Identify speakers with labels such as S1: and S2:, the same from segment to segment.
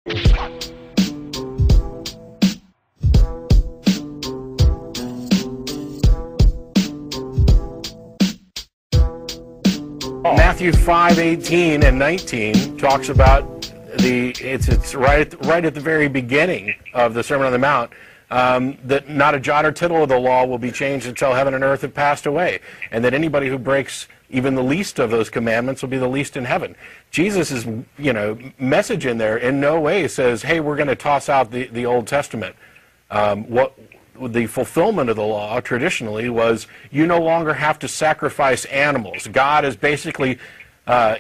S1: Matthew 5:18 and 19 talks about it's right at the very beginning of the Sermon on the Mount, that not a jot or tittle of the law will be changed until heaven and earth have passed away, and that anybody who breaks even the least of those commandments will be the least in heaven. Jesus' message in there in no way says, hey, we're going to toss out the Old Testament. What the fulfillment of the law traditionally was, you no longer have to sacrifice animals. God is basically,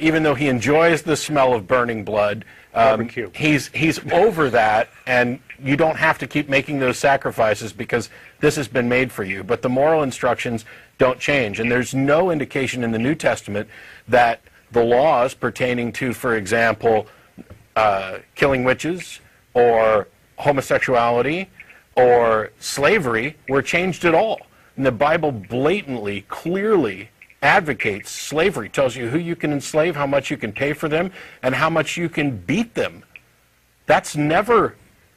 S1: even though he enjoys the smell of burning blood, he's over that, and you don't have to keep making those sacrifices because this has been made for you. But the moral instructions don't change, and there's no indication in the New Testament that the laws pertaining to, for example, killing witches or homosexuality or slavery were changed at all. And the Bible blatantly, clearly advocates slavery, tells you who you can enslave, how much you can pay for them, and how much you can beat them. That's never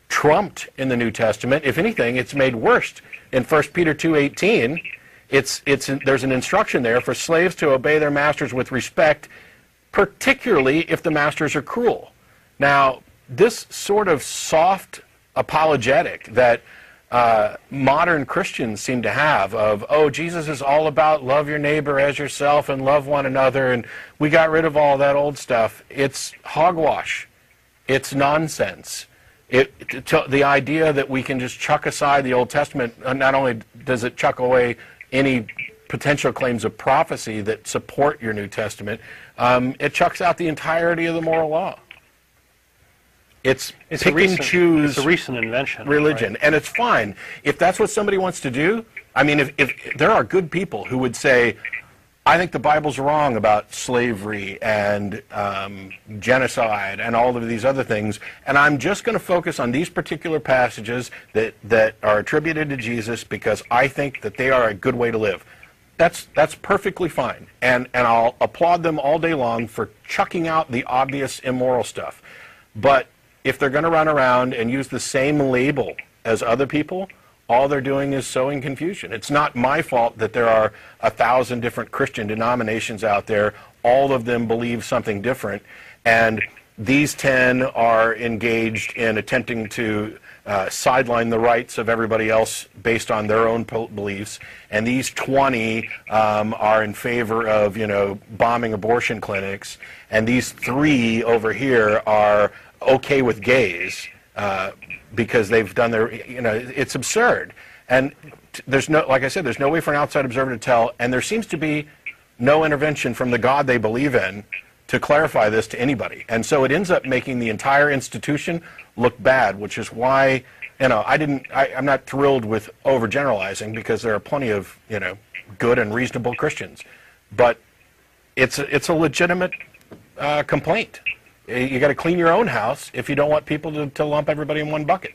S1: trumped in the New Testament. If anything, it's made worse. In 1 Peter 2:18, there's an instruction there for slaves to obey their masters with respect, particularly if the masters are cruel. Now, this sort of soft apologetic that modern Christians seem to have of, oh, Jesus is all about love your neighbor as yourself and love one another, and we got rid of all that old stuff. It's hogwash. It's nonsense. The idea that we can just chuck aside the Old Testament, not only does it chuck away any potential claims of prophecy that support your New Testament, it chucks out the entirety of the moral law. It's pick and choose.
S2: It's a recent invention.
S1: Religion, right? And it's fine if that's what somebody wants to do. I mean, if there are good people who would say, I think the Bible's wrong about slavery and genocide and all of these other things, and I'm just going to focus on these particular passages that are attributed to Jesus because I think that they are a good way to live. That's perfectly fine, and I'll applaud them all day long for chucking out the obvious immoral stuff. But if they're going to run around and use the same label as other people, all they're doing is sowing confusion. It's not my fault that there are 1,000 different Christian denominations out there. All of them believe something different, and these 10 are engaged in attempting to sideline the rights of everybody else based on their own beliefs, and these 20 are in favor of, bombing abortion clinics, and these 3 over here are okay with gays because they've done their, it's absurd. And there's no, like I said, there's no way for an outside observer to tell, and there seems to be no intervention from the God they believe in to clarify this to anybody. And so it ends up making the entire institution look bad, which is why, I'm not thrilled with overgeneralizing because there are plenty of, good and reasonable Christians. But it's a legitimate complaint. You got to clean your own house if you don't want people to lump everybody in one bucket.